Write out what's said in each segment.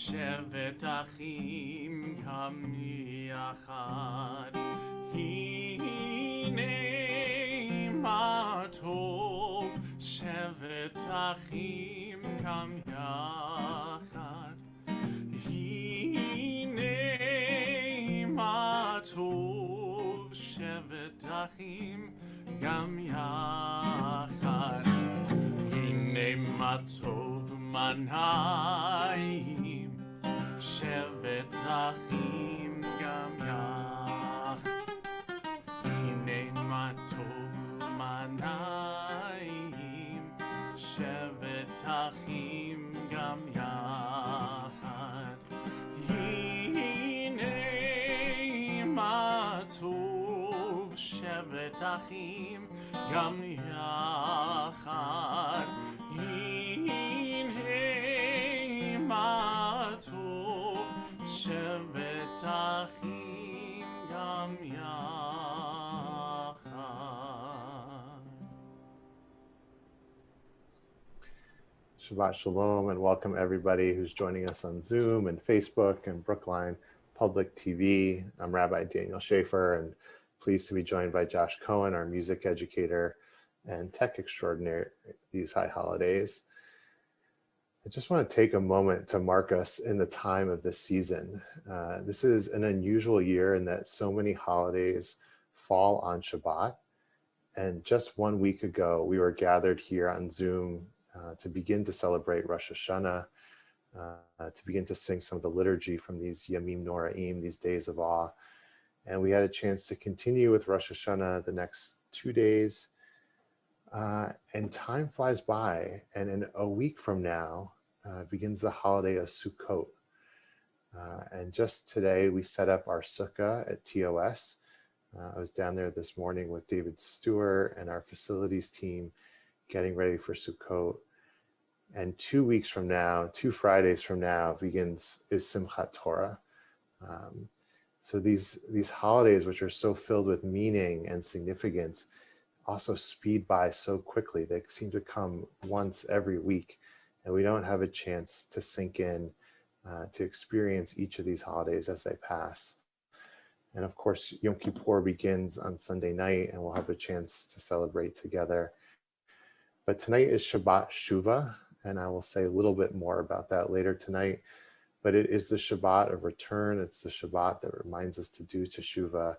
שבת אחים גם יחד, הנה מה טוב, שבת אחים גם יחד, הנה מה טוב, שבת אחים גם יחד, הנה מה טוב מה נעים, שבת אחים גם יחד, הנה מה טוב מה נעים, שבת אחים גם יחד, הנה מה טוב, שבת אחים גם יחד, הנה מה טוב, שבת אחים גם יחד. Shabbat Shalom and welcome everybody who's joining us on Zoom and Facebook and Brookline Public TV. I'm Rabbi Daniel Schaefer and pleased to be joined by Josh Cohen, our music educator and tech extraordinaire these high holidays. I just want to take a moment to mark us in the time of this season. This is an unusual year in that so many holidays fall on Shabbat. And just 1 week ago, we were gathered here on Zoom to begin to celebrate Rosh Hashanah, to begin to sing some of the liturgy from these Yamim Noraim, these days of awe. And we had a chance to continue with Rosh Hashanah the next 2 days. And time flies by, and in a week from now begins the holiday of Sukkot. And just today we set up our sukkah at TOS. I was down there this morning with David Stewart and our facilities team getting ready for Sukkot. And 2 weeks from now, 2 Fridays from now is Simchat Torah. So these holidays, which are so filled with meaning and significance, also speed by so quickly. They seem to come once every week, and we don't have a chance to sink in, to experience each of these holidays as they pass. And of course, Yom Kippur begins on Sunday night, and we'll have a chance to celebrate together. But tonight is Shabbat Shuvah, and I will say a little bit more about that later tonight. But it is the Shabbat of return. It's the Shabbat that reminds us to do Teshuvah.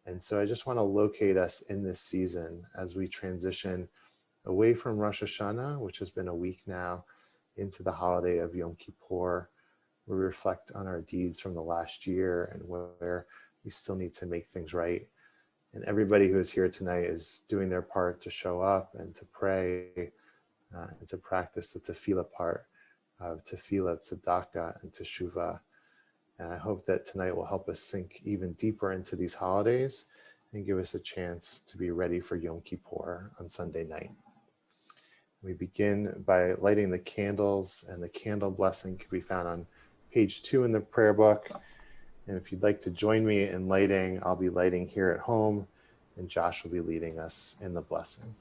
And so I just want to locate us in this season as we transition away from Rosh Hashanah, which has been a week now, into the holiday of Yom Kippur. We reflect on our deeds from the last year and where we still need to make things right. And everybody who is here tonight is doing their part to show up and to pray and to practice the tefillah part of tefillah, tzedakah, and teshuvah. And I hope that tonight will help us sink even deeper into these holidays and give us a chance to be ready for Yom Kippur on Sunday night. We begin by lighting the candles, and the candle blessing can be found on page 2 in the prayer book. And if you'd like to join me in lighting, I'll be lighting here at home, and Josh will be leading us in the blessing.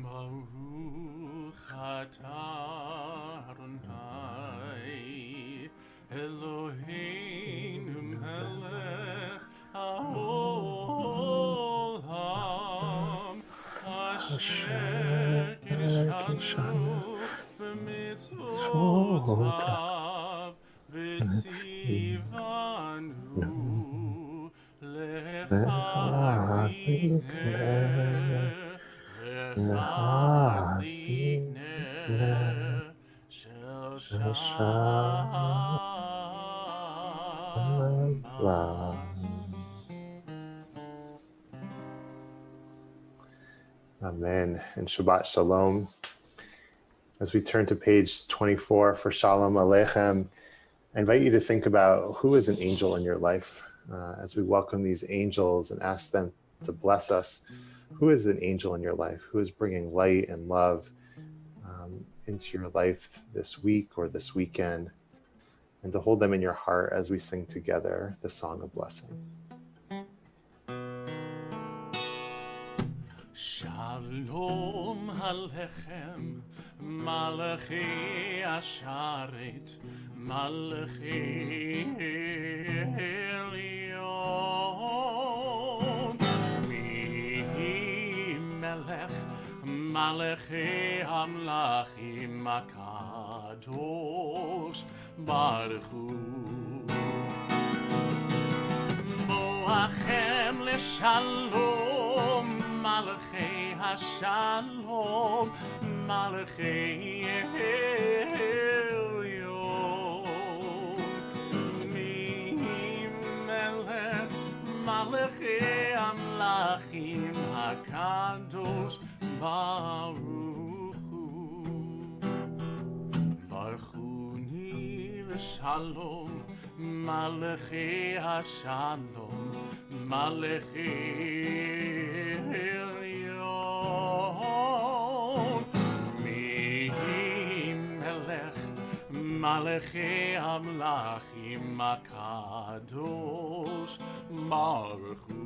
Baruch atah Adonai Eloheinu melech haolam asher kiddushanu b'mitzvotav v'tzivanu lechalikner Amen. And Shabbat Shalom. As we turn to page 24 for Shalom Aleichem, I invite you to think about who is an angel in your life. As we welcome these angels and ask them to bless us, who is an angel in your life? Who is bringing light and love into your life this week or this weekend, and to hold them in your heart as we sing together the song of blessing. Shalom Alechem, Malachi Asharet, Malachi Elyon, Mi Melech, Malachi Amlachim Akadosh, Baruch Hu. Moachem leshalom, Malachi Hashalom, Malachi Elyon, Mi Melech, Malachi Amlachim Hakadosh, Baruch Hu. Baruchuni leshalom, Malachi Hashalom, Malachi Elyon, Mi Melech, Malachi Amlachim Akadosh, Baruch Hu.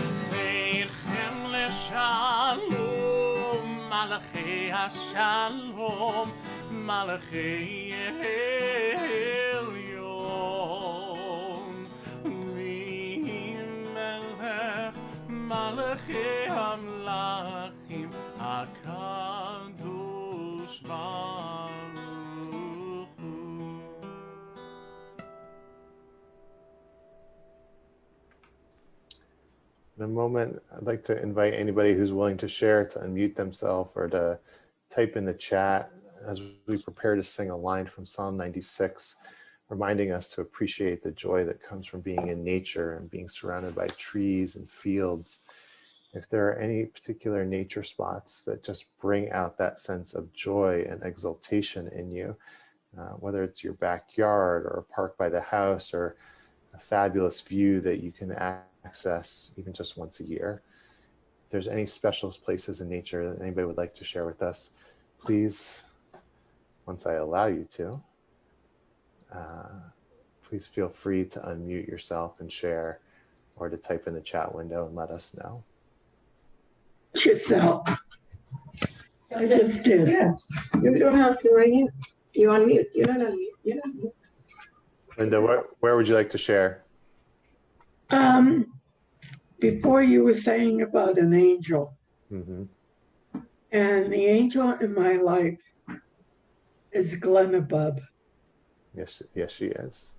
Seirchem leshalom, Malachi Hashalom, Malachi Elyon, Mi Melech, Malachi Amlachim Akadosh, Baruch Hu. In a moment, I'd like to invite anybody who's willing to share to unmute themselves or to type in the chat as we prepare to sing a line from Psalm 96, reminding us to appreciate the joy that comes from being in nature and being surrounded by trees and fields. If there are any particular nature spots that just bring out that sense of joy and exultation in you, whether it's your backyard or a park by the house or a fabulous view that you can access even just once a year. If there's any special places in nature that anybody would like to share with us, please, once I allow you to, please feel free to unmute yourself and share, or to type in the chat window and let us know. Yourself. I just did. Yeah, you don't have to ring it. You unmute. You're not unmute. You're not unmute. Linda, where would you like to share? Before you were saying about an angel, Mm-hmm. and the angel in my life is Glenabub, Yes, she is.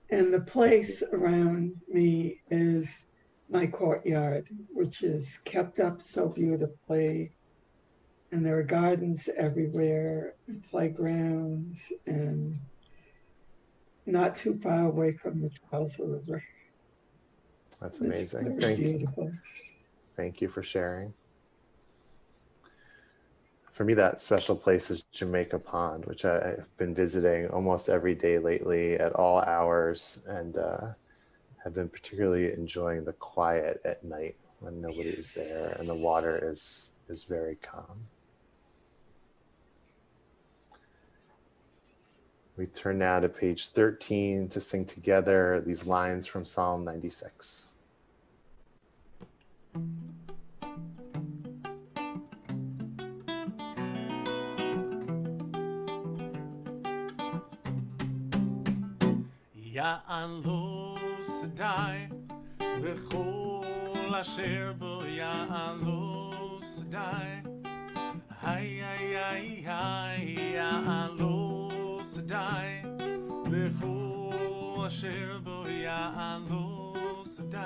and the place around me is my courtyard, which is kept up so beautifully, and there are gardens everywhere, and playgrounds, and not too far away from the Charles River. That's It's amazing. very Thank you. beautiful. Thank you for sharing. For me, that special place is Jamaica Pond, which I've been visiting almost every day lately at all hours, and have been particularly enjoying the quiet at night when nobody is there and the water is very calm. We turn now to page 13 to sing together these lines from Psalm 96. יעלו שדי וכל אשר בו יעלו שדי היי היי היי היי יעלו שדי וכל אשר בו יעלו שדי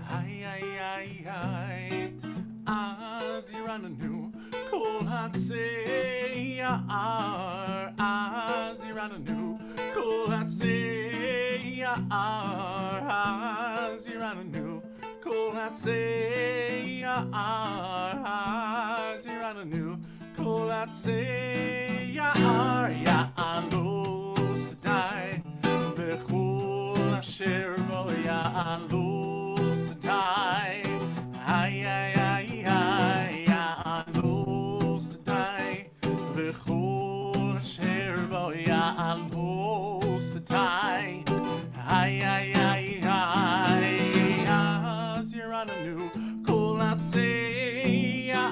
היי היי היי היי אז ירננו כל עצי יער אז ירננו כל עצי יער אז ירננו כל עצי יער אז ירננו כל עצי יער יעלו שדי בכל אשר בו יעלו שדי היי היי היי היי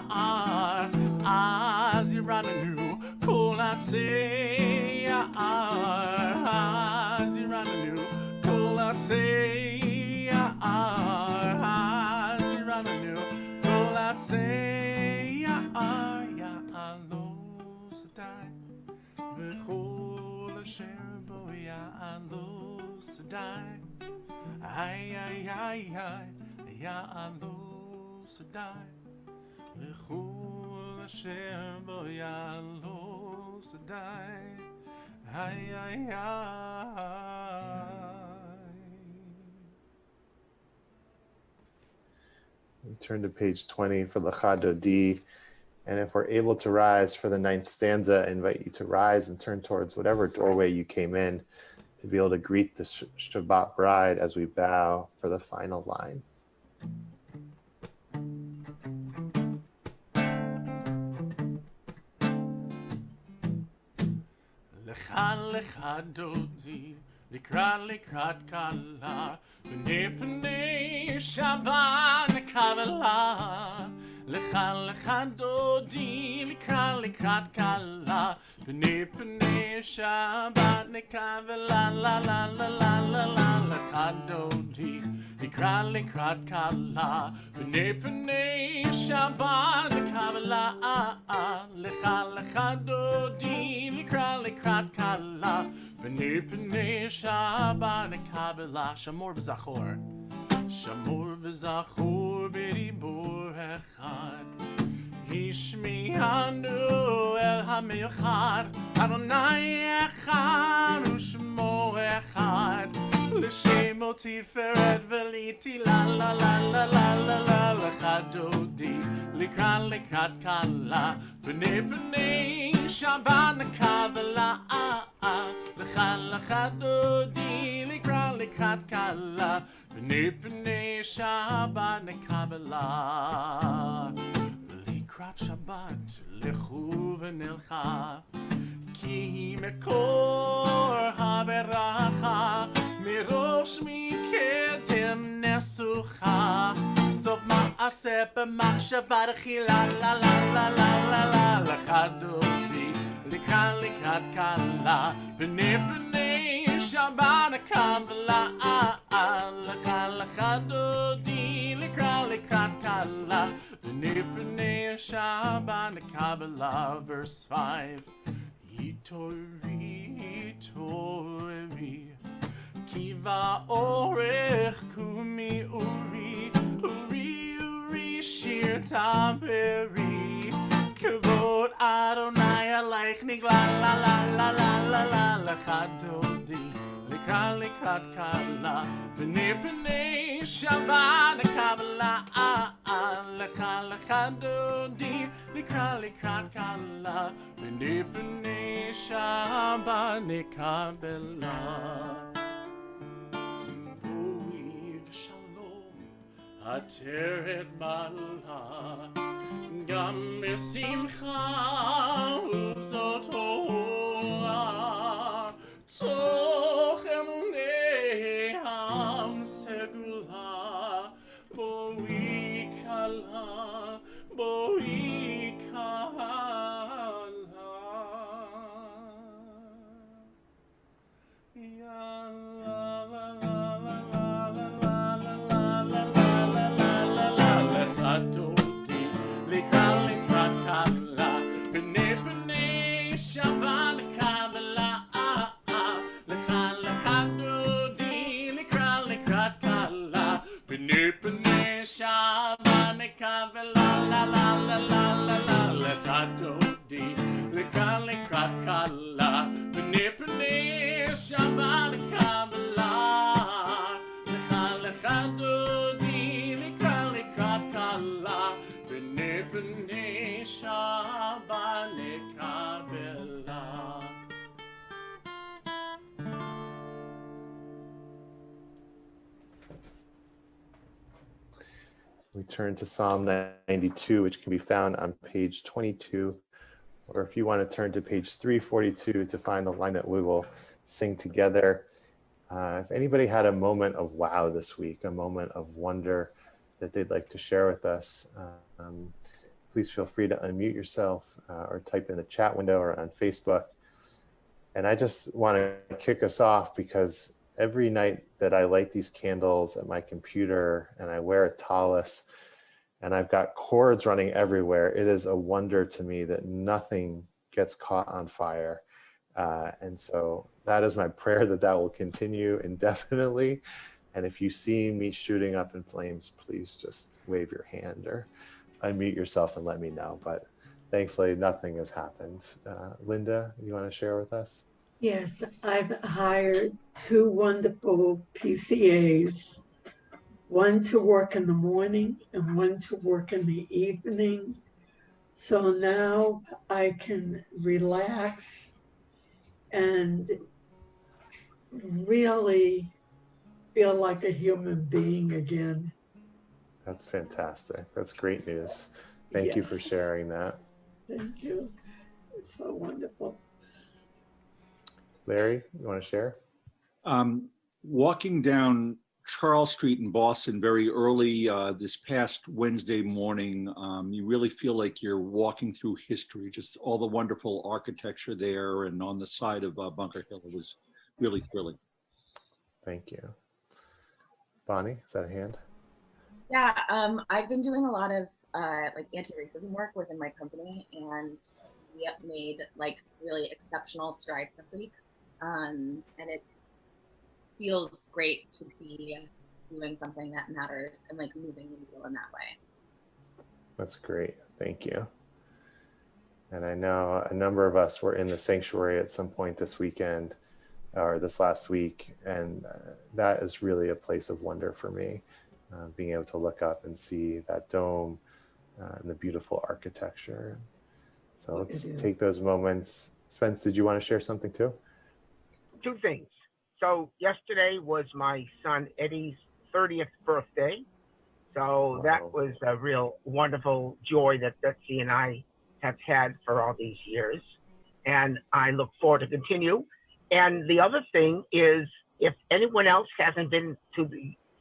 ya'ar az yirananu kol atzei ya'ar az yirananu kol atzei ya'ar az yirananu kol atzei ya'ar ya'ar lo sadai v'chol asher bo ya'ar lo sadai ay ay ay ay ya'ar lo sadai v'chol asher bo ya'ar lo sadai ay ay ay. We turn to page 20 for L'chado D. And if we're able to rise for the 9th stanza, I invite you to rise and turn towards whatever doorway you came in to be able to greet the Shabbat bride as we bow for the final line. Lecha dodi לקראת קלה בני פני שבת נקבלה לך דודי לקראת קלה בני פני שבת נקבלה לה לה לה לה לה לה לך דודי לקראת קלה בני פני שבת נקבלה לך דודי לקראת קלה בני פני שבת נקבלה שמור וזכור שמור וזכור בדיבור אחד השמיענו אל המיוחד אדוני אחד ושמו אחד לשמו תפארת ולתהילה לה לה לה לה לה לה לך דודי לקראת קלה בני פני שבת נקבלה לך דודי לקראת קלה בני פני שבת נקבלה לקראת שבת לכו ונלכה כי מקור הברכה מראש מקדם נסוכה סוף מעשה במחשבה תחילה לה לה לה לה לה לה לך דודי לקראת קלה בני פני שבת נקבלה לך דודי לקראת קלה בני פני שבת נקבלה verse 5 יתעוררי כי באורך קומי אורי שיר תעברי כבוד אדוני עלייך נגלה לה לה לה לה לה לה לך דודי לקראת קלה בני פני שבת נקבלה לך דודי לקראת קלה בני פני שבת נקבלה בואי ושלום עטרת מעלה גם בשמחה ובזאת עולה תוך אמוני עם סגולה בואי קלה בואי קלה יאללה לה לה לה לה לה לה לה לה לה לך דודי לקראת קלה בני פני שבת נקבלה לך דודי לקראת קלה בני פני שבת נקבלה לה לה לה לה לה לה לך דודי לקראת קלה בני פני שבת נקבלה לך דודי לקראת קלה בני פני שבת נקבלה. We turn to Psalm 92, which can be found on page 22, or if you want to turn to page 342 to find the line that we will sing together. If anybody had a moment of wow this week, a moment of wonder that they'd like to share with us, please feel free to unmute yourself or type in the chat window or on Facebook. And I just want to kick us off because every night that I light these candles at my computer and I wear a tallis and I've got cords running everywhere, it is a wonder to me that nothing gets caught on fire. And so that is my prayer that will continue indefinitely. And if you see me shooting up in flames, please just wave your hand or unmute yourself and let me know. But thankfully, nothing has happened. Linda, you want to share with us? Yes, I've hired 2 wonderful PCAs, one to work in the morning and one to work in the evening. So now I can relax and really feel like a human being again. That's fantastic. That's great news. Thank you for Yes. sharing that. Thank you. It's so wonderful. Larry, you want to share? Walking down Charles Street in Boston very early this past Wednesday morning, you really feel like you're walking through history, just all the wonderful architecture there, and on the side of Bunker Hill. It was really thrilling. Thank you. Bonnie, is that a hand? Yeah, I've been doing a lot of like anti-racism work within my company, and we have made like really exceptional strides this week. And it feels great to be doing something that matters and like moving the needle in that way. That's great. Thank you. And I know a number of us were in the sanctuary at some point this weekend or this last week, and that is really a place of wonder for me, being able to look up and see that dome and the beautiful architecture. So let's take those moments. Spence, did you want to share something too? 2 things. So yesterday was my son Eddie's 30th birthday. So that was a real wonderful joy that Betsy and I have had for all these years. And I look forward to continue. And the other thing is, if anyone else hasn't been to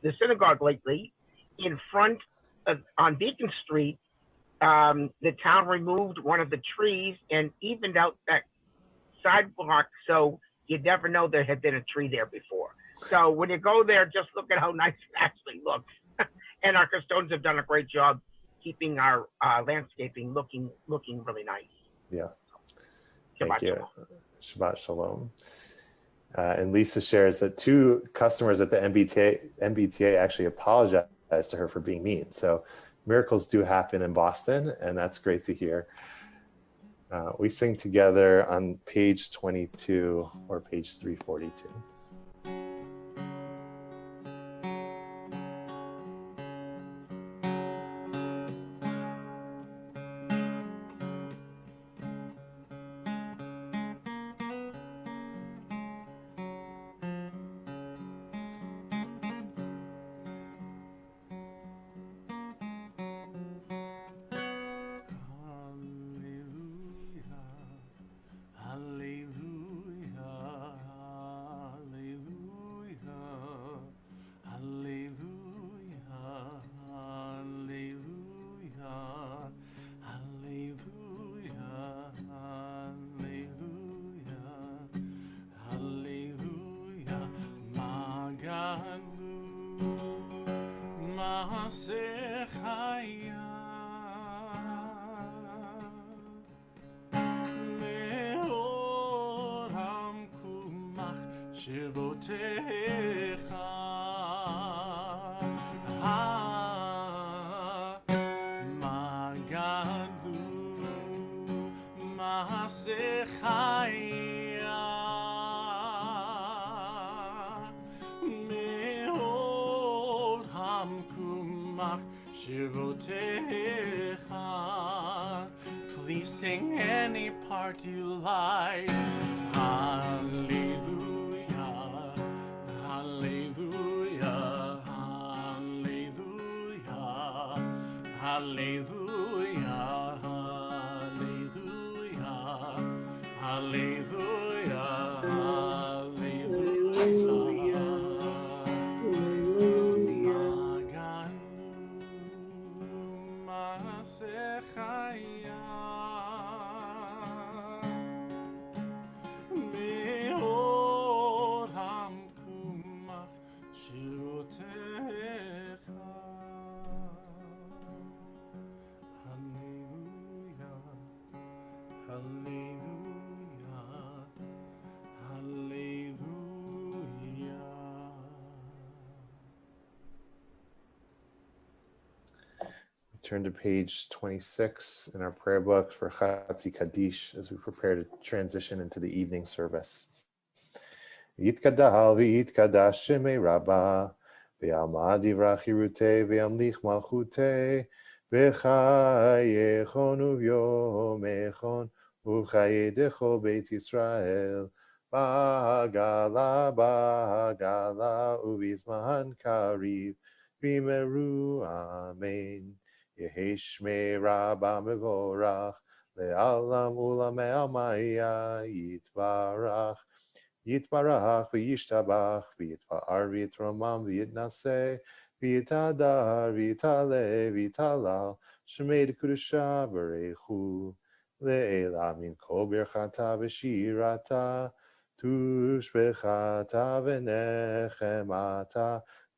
the synagogue lately, in front of, on Beacon Street, the town removed one of the trees and evened out that sidewalk, so you'd never know there had been a tree there before. So when you go there, just look at how nice it actually looks. And our custodians have done a great job keeping our landscaping looking really nice. Yeah. Shabbat Thank you. shalom. Shabbat shalom. And Lisa shares that 2 customers at the MBTA actually apologized to her for being mean. So miracles do happen in Boston, and that's great to hear. We sing together on page 22 or page 342. Please sing any part you like. Hallelujah, hallelujah, hallelujah, hallelujah, hallelujah, hallelujah, hallelujah. Maganu, Masechai. Turn to page 26 in our prayer book for Chatzi Kaddish as we prepare to transition into the evening service. Yitkadal v'yitkadash shemei Rabbah v'yalma divra chirutei v'yamlich malchutei v'chayechon uvyomechon uchayedecho beit Yisrael ba'agala ba'agala uvizman kariv v'meru amen. Yehi shmei Rabbah mevorach le'alam ulamei almaya yitbarach Yitbarach v'yishtabach v'yitpa'ar v'yitromam v'yitnaseh v'yitadar v'yitaleh v'yitalal shemei d'kudusha b'reichu le'ela min kol birchata v'shirata tushbechata v'nechemata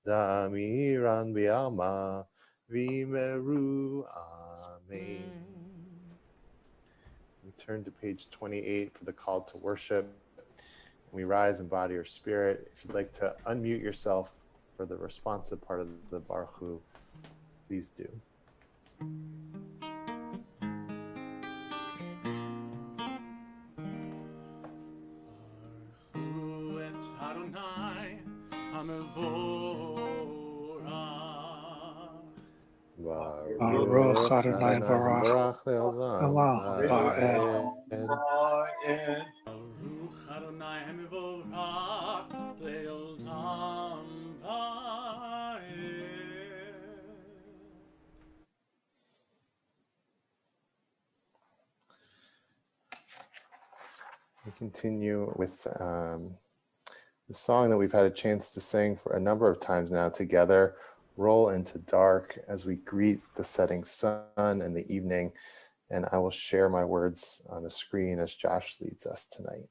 damiran v'alma v'meru amen. We turn to page 28 for the call to worship. We rise in body or spirit. If you'd like to unmute yourself for the responsive part of the Baruch Hu, please do. Baruch Adonai Barach Elam Va'ed. Baruch Adonai Mevorach Le'olam Va'ed. We continue with the song that we've had a chance to sing for a number of times now together, Roll into Dark, as we greet the setting sun and the evening. And I will share my words on the screen as Josh leads us tonight.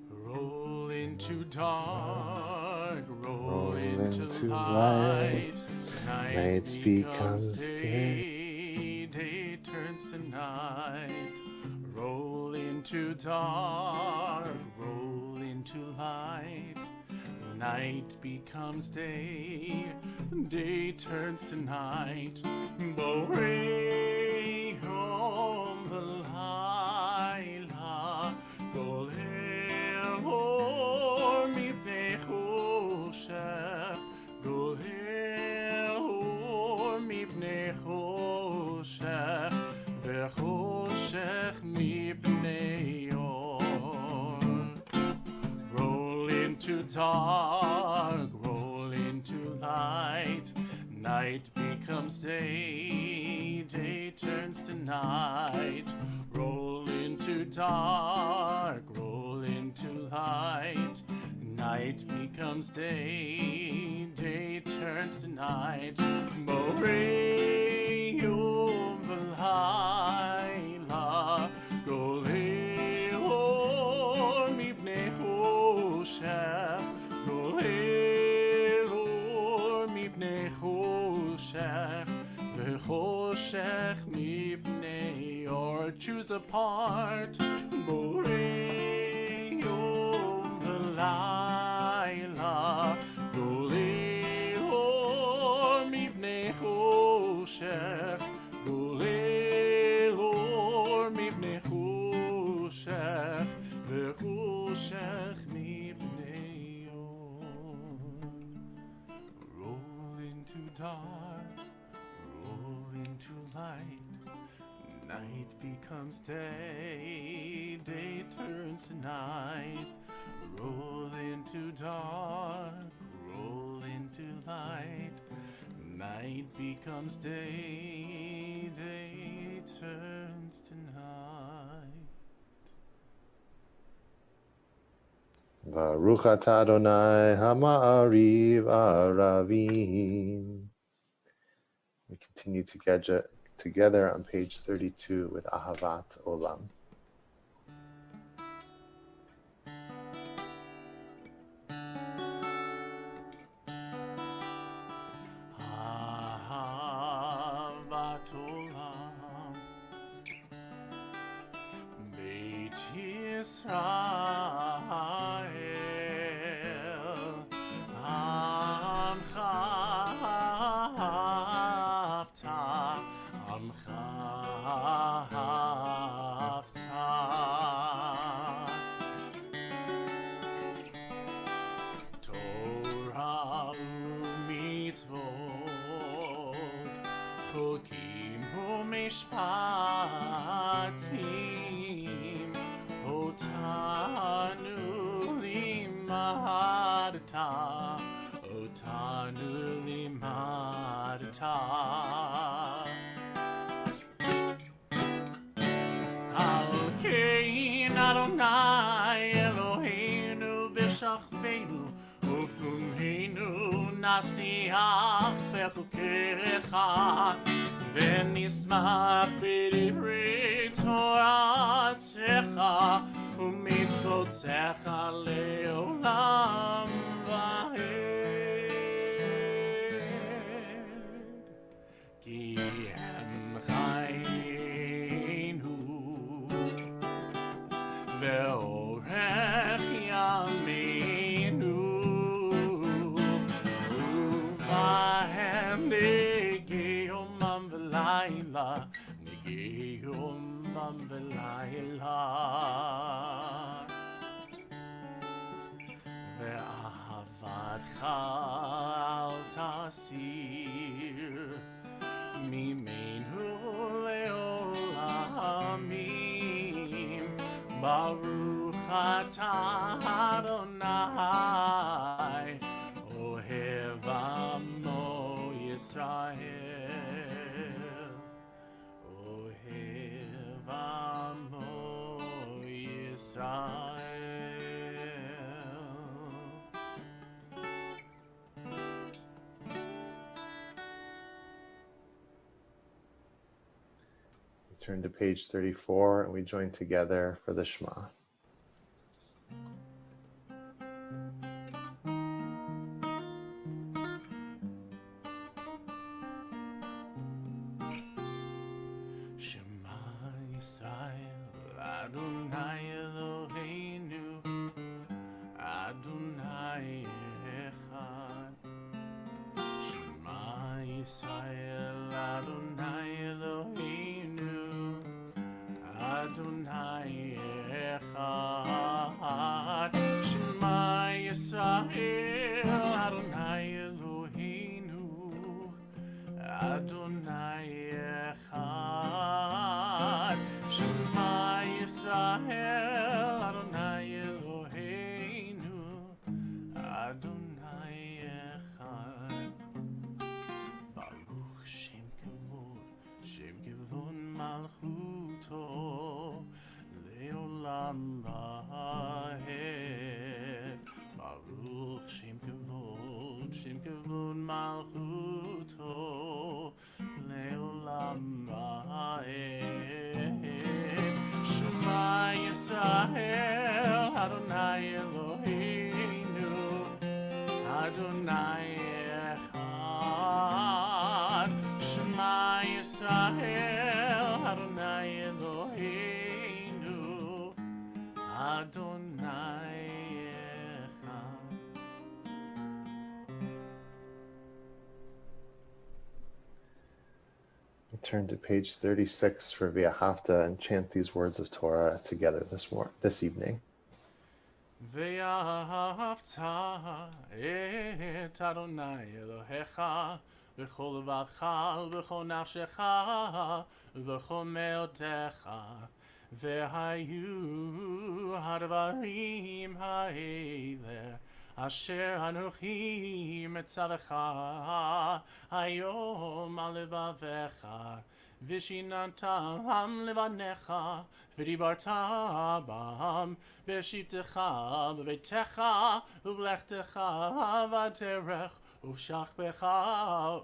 Roll into dark, roll into light. Night becomes day, day turns to night. Roll into dark, roll into light. Night becomes day, day turns to night. Borei hom v'layla, golel or mipnei choshech, golel or mipnei choshech, v'choshech mipnei or. Roll into dark, roll into light. Night becomes day, day turns to night. Roll into dark, roll into light. Night becomes day, day turns to night. Borei yom v'layla, golei or mipnei choshech, golei or mipnei choshech, v'choshech mipnei or. Choose a part. Borei yom v'layla, golei or mipnei choshech, golei or mipnei choshech, v'choshech mipnei or. Roll into dark, roll into light. Night becomes day, day turns to night. Roll into dark, roll into light. Night becomes day, day turns to night. Baruch atah Adonai ha'ma'ariv aravim. We continue together on page 32 with Ahavat Olam. Yisrael Amcha Hafta Amcha Hafta Torah u'mitzvot Chokim u'mishpatim Otanu limadta Otanu limadta Al kein Adonai Eloheinu b'shachbeinu ufkumheinu nasiach b'chukecha v'nismach b'divrei Toratecha u'mitzvotecha le'olam va'ed ki hem chayenu ve'orech yameinu u'vahem negeyomam v'layla negeyomam v'layla ve'ahavadcha al tasir mimenu le'olamim Baruch atah Adonai Ohev Amo Yisrael Ohev Amo Yisrael Turn to page 34 and we join together for the Shema. Shema Yisrael Adonai Eloheinu Adonai Echad Shema Yisrael Adonai Eloheinu Adonai Echad Shema Yisrael Adonai Eloheinu Adonai Echad Shema Yisrael Adonai Eloheinu Adonai Echad Baruch Shem Kivon Malchuto Leolam Vahed Baruch Shem Kivon Malchuto Leolam Vahed Shema Yisrael Adonai Eloheinu Adonai Echad Shema Yisrael Adonai Eloheinu Adonai Echad. Turn to page 36 for V'ahavta and chant these words of Torah together this evening. ואהבת את אדוני אלוהיך בכל לבבך ובכל נפשך ובכל מאודך והיו הדברים האלה אשר אנוכי מצווך היום על לבביך ושיננתם לבניך ודיברת בם בשבתך בביתך ובלכתך בדרך ובשכבך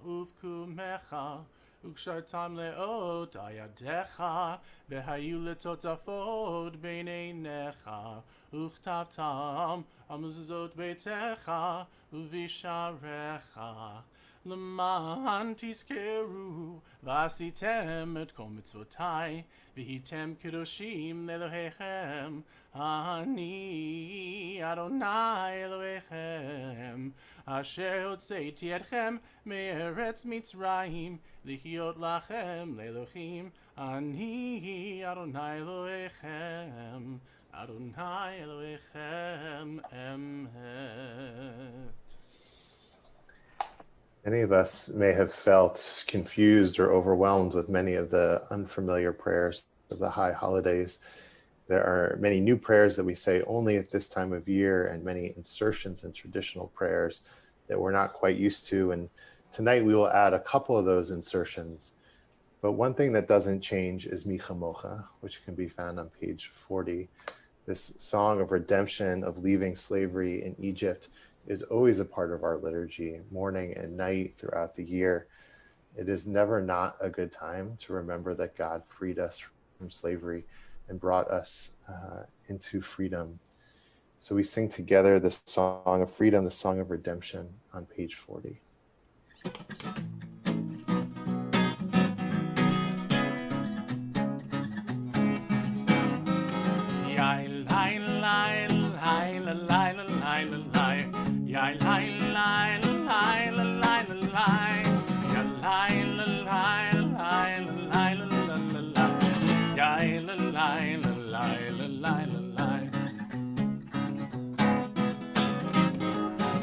ובקומך וקשרתם לאות על ידיך והיו לטוטפות בין עיניך וכתבתם על מזוזות ביתך ובשעריך למען תזכרו, ועשיתם את כל מצוותיי, והייתם קדושים לאלוהיכם. אני אדוני אלוהיכם, אשר הוצאתי אתכם מארץ מצרים, להיות לכם לאלוהים. אני אדוני אלוהיכם, אדוני אלוהיכם אמת. Many of us may have felt confused or overwhelmed with many of the unfamiliar prayers of the high holidays. There are many new prayers that we say only at this time of year, and many insertions in traditional prayers that we're not quite used to. And tonight we will add a couple of those insertions. But one thing that doesn't change is Mi Chamocha, which can be found on page 40. This song of redemption, of leaving slavery in Egypt, is always a part of our liturgy, morning and night throughout the year. It is never not a good time to remember that God freed us from slavery and brought us into freedom. So we sing together the song of freedom, the song of redemption on page 40. Yai lai lai lai lai lai lai, ya lai lai lai lai lai, yai lai lai lai lai.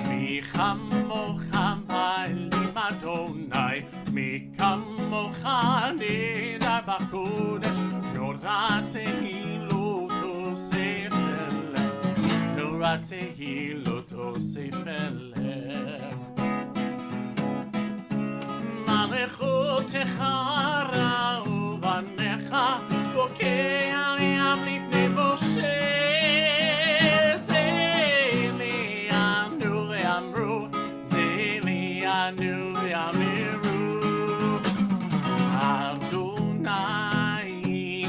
Mi chamocha ba'elim Adonai, mi kamocha nidar b'kodesh, noratehi lo tosefel, noratehi lo tosefel. מלכותך רעו בניך, בוקע ים לפני משה. זה לי ענו ואמרו, זה לי ענו ואמרו, אדוני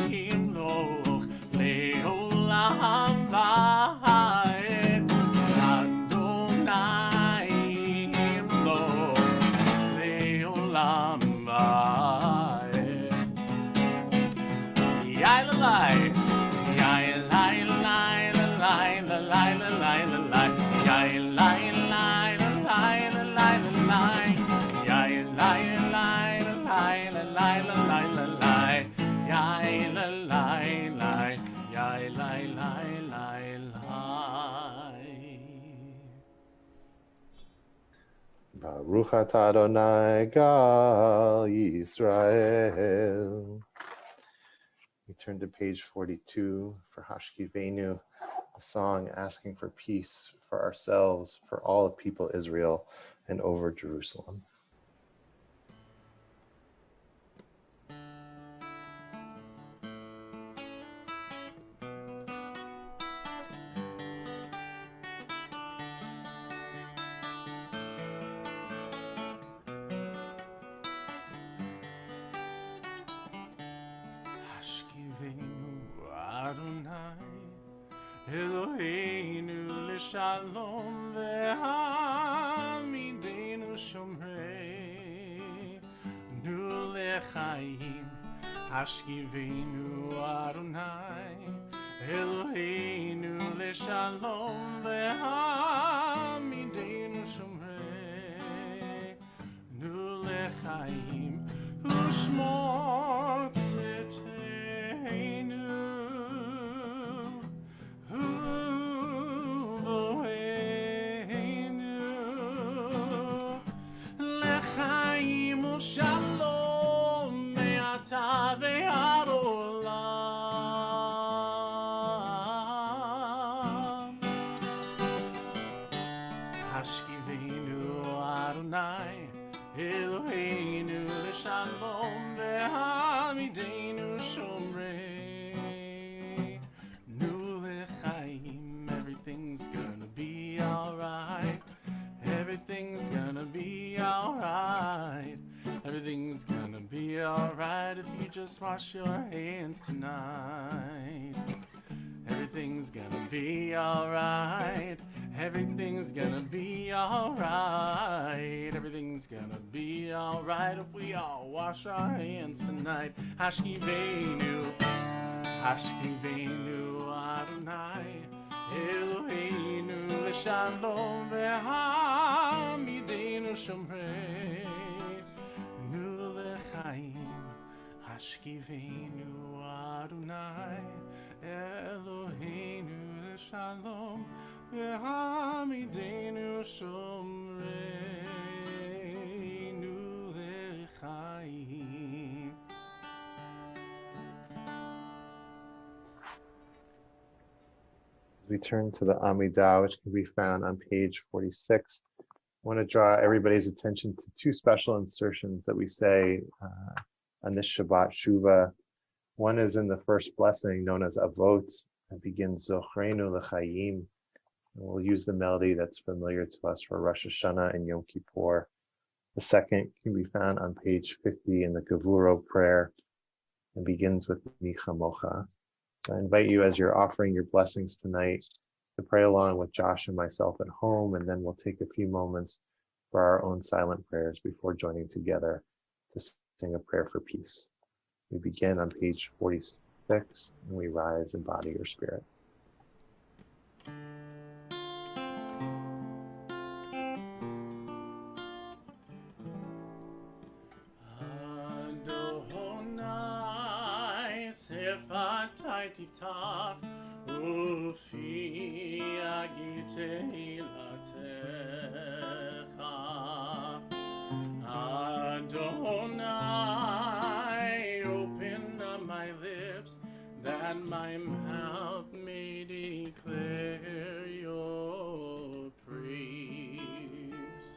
ימלוך לעולם ועד. אדוני ימלוך לעולם ועד. יאי ללי, יאי לי לי לי לי לי לי לי, יאי לי לי לי לי לי, יאי לי לי לי לי לי לי, יאי לי לי, יאי לי לי לי לי. Baruch atah Adonai Gal Yisrael. We turn to page 42 for Hashkivenu, a song asking for peace for ourselves, for all of people Israel, and over Jerusalem. Eloheinu l'shalom ve'hamidenu shomrei nu lechaim hashkivenu Adonai Eloheinu l'shalom ve'hamidenu shomrei nu lechaim u'shmor tzedkeinu Shalom me'ata ve'ad olam. Hashkivenu Adonai Eloheinu l'shalom ve'hamidenu shomrei nu lechaim. Everything's gonna be alright. Everything's gonna be alright. Everything's gonna be alright if you just wash your hands tonight. Everything everything's gonna be alright. Everything's gonna be alright. Everything's gonna be alright if we all wash our hands tonight. Hashkivenu, Hashkivenu Adonai, Eloheinu Shalom ve'hamidenu shomrei nu lechaim. Hashkivenu Adonai, Eloheinu Shalom ve'hamidenu shomrei nu lechaim. We turn to the Amidah, which can be found on page 46. I want to draw everybody's attention to two special insertions that we say on this Shabbat Shuvah. One is in the first blessing known as Avot. It begins Zochreinu L'chaim. We'll use the melody that's familiar to us for Rosh Hashanah and Yom Kippur. The second can be found on page 50 in the Gevuro prayer and begins with Mi Chamocha. So I invite you, as you're offering your blessings tonight, to pray along with Josh and myself at home, and then we'll take a few moments for our own silent prayers before joining together to sing a prayer for peace. We begin on page 46, and we rise in body or spirit. Sefatai tiftach ufi agite latecha Adonai, open up my lips that my mouth may declare your praise.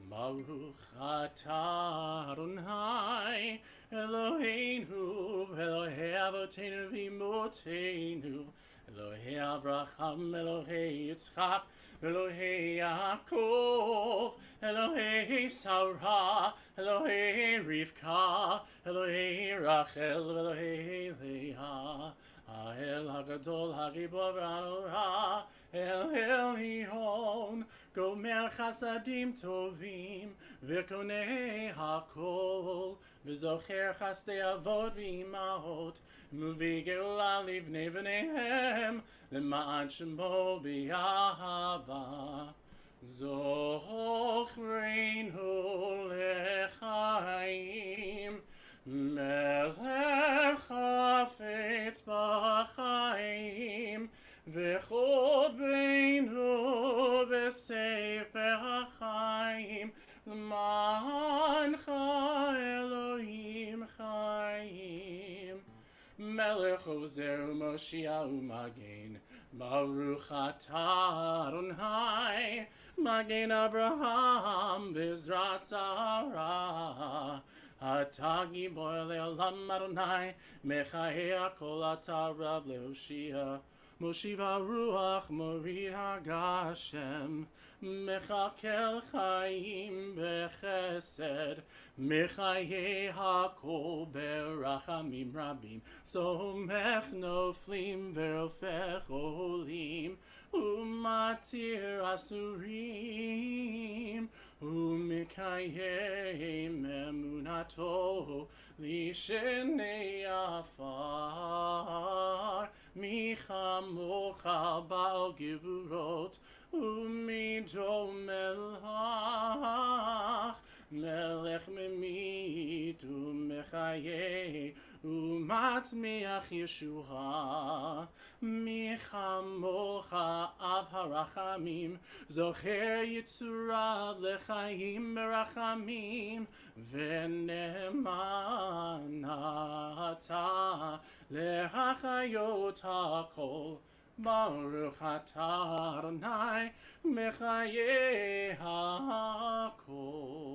Baruch atah Adonai Eloheinu, Elohei Avotenu v'Imotenu, Elohei Avraham, Elohei Yitzchak, Elohei Yaakov, Elohei Sarah, Elohei Rivka, Elohei Rachel, Elohei Leah, Ha'el HaGadol HaGibor HaNorah, El Elyon, Gomer Chasadim Tovim, V'konei HaKol, V'zocher Chasdei Avot V'imahot, Muvi Geula Livnei V'neihem, L'ma'an Shemo B'Yahava, Zochreinu L'chaim, Melech Hafetz B'chaim, V'chod Beinu B'Sefer HaChaim, L'ma'ancha Elohim Chaim, Melech Ozer U'Moshiach U'Magen, Baruch atah Adonai, Magen Abraham B'Ezrat Sarah, Atah Gibor Le'olam Adonai, Mechayeh Kol Atah Rav Le'Hoshia, Moshiva Ruach Morid HaGashem, Mechakel Chaim Bechesed, Mechayeh HaKol Berachamim Rabim, Somech Noflim Verofech Olim, Umatir Asurim, Umikayeh Emunato, Lishenei Afar, Michamocha Baal Gevurot, Umido Melech, Melech Memit, Umechayeh, Umatzmiach Yeshua, Michamocha Av Harachamim, Zocher Yitzurav Lechaim Merachamim, V'nemanata Lehachayot HaKol, Baruch atah Adonai, Mechayeh HaKol.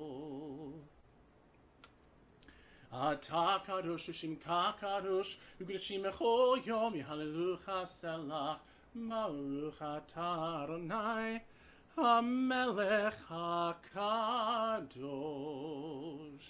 Atah kadosh u'shimcha kadosh, u'kedashim b'chol yom yehallelujah selach, Baruch atah Adonai, HaMelech HaKadosh.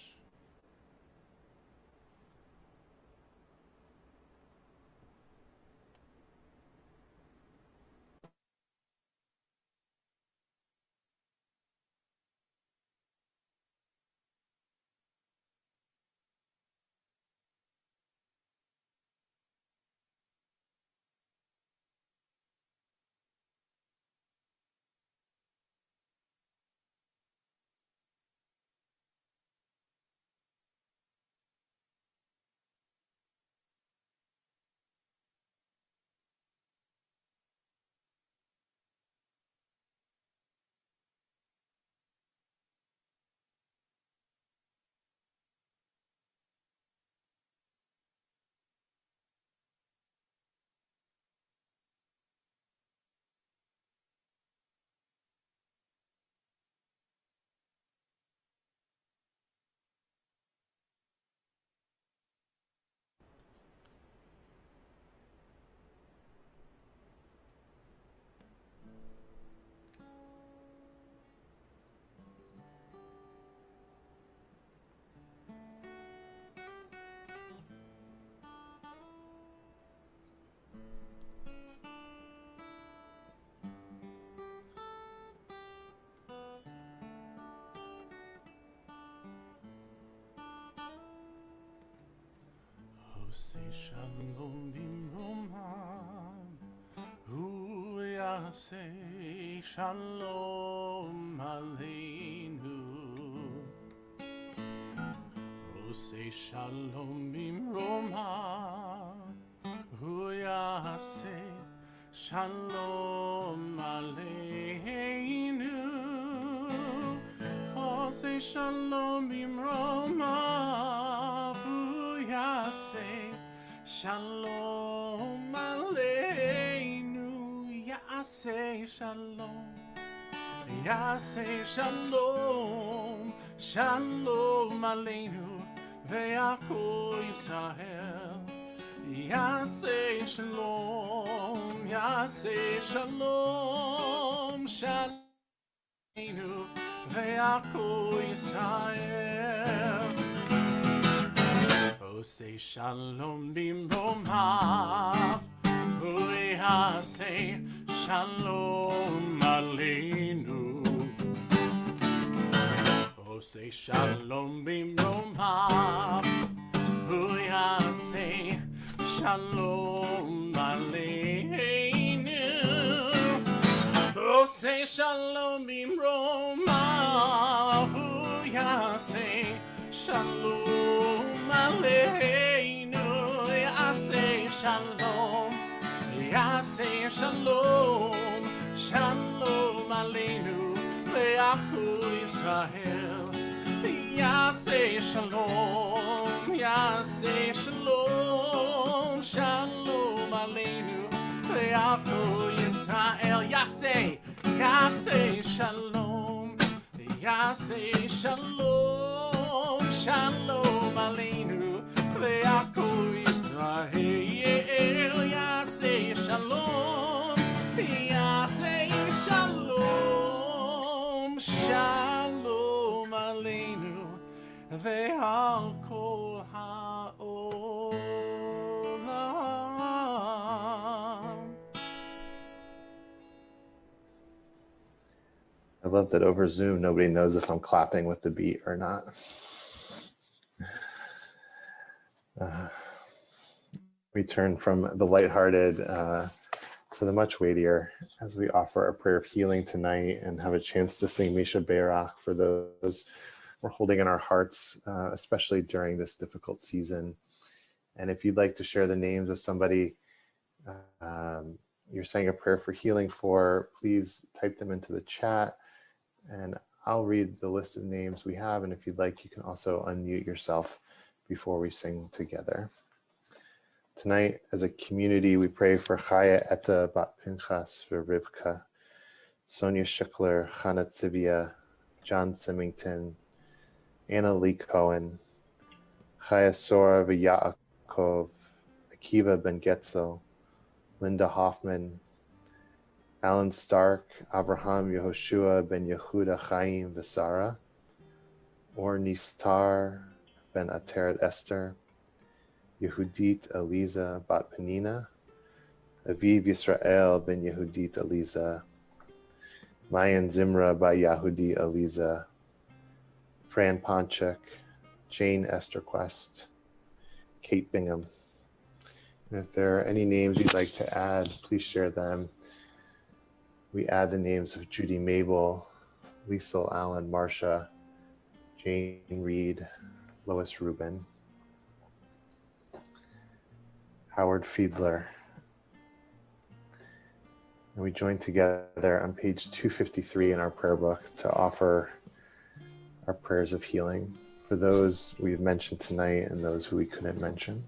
Say shalom bimromav, hu yaseh shalom aleinu. Say shalom bimromav, hu yaseh shalom aleinu. Oh, say shalom bimromav, hu yaseh shalom aleinu. Yaseh shalom, yaseh shalom, shalom aleinu. Ve'ako Yisrael, yaseh shalom, yaseh shalom, shalom aleinu. Ve'ako Yisrael. Oh, say shalom bimromav, hu yaseh shalom aleinu. Oh, say shalom bimromav, hu yaseh shalom aleinu. Oh, say shalom bimromav, hu yaseh shalom aleinu. Yaseh shalom, yaseh shalom, shalom aleinu. Ve'achu Yisrael, yaseh shalom, yaseh shalom, shalom aleinu. Ve'achu Yisrael, yaseh shalom, yaseh shalom, shalom aleinu. Ve'achu Yisrael, yaseh shalom, yaseh shalom, shalom aleinu. Ve'al kol ha'olam. I love that over Zoom, nobody knows if I'm clapping with the beat or not. We turn from the lighthearted to the much weightier as we offer a prayer of healing tonight and have a chance to sing Misha Beirach for those we're holding in our hearts, especially during this difficult season. And if you'd like to share the names of somebody you're saying a prayer for healing for, please type them into the chat and I'll read the list of names we have. And if you'd like, you can also unmute yourself before we sing together. Tonight, as a community, we pray for Chaya Etta Bat Pinchas for Rivka, Sonia Schickler, Chana Tzivia, John Symington, Anna Lee Cohen, Chaya Sora V'Yaakov, Akiva Ben Getzel, Linda Hoffman, Alan Stark, Avraham Yehoshua Ben Yehuda Chaim Vesara, Or Nistar Ben Ateret Esther, Yehudit Eliza Bat Penina, Aviv Yisrael Ben Yehudit Eliza, Mayan Zimra Bat Yehudi Eliza, Fran Ponchek, Jane Esterquest, Kate Bingham. And if there are any names you'd like to add, please share them. We add the names of Judy Mabel, Liesel Allen Marsha, Jane Reed, Lois Rubin, Howard Fiedler. And we join together on page 253 in our prayer book to offer our prayers of healing for those we've mentioned tonight and those who we couldn't mention.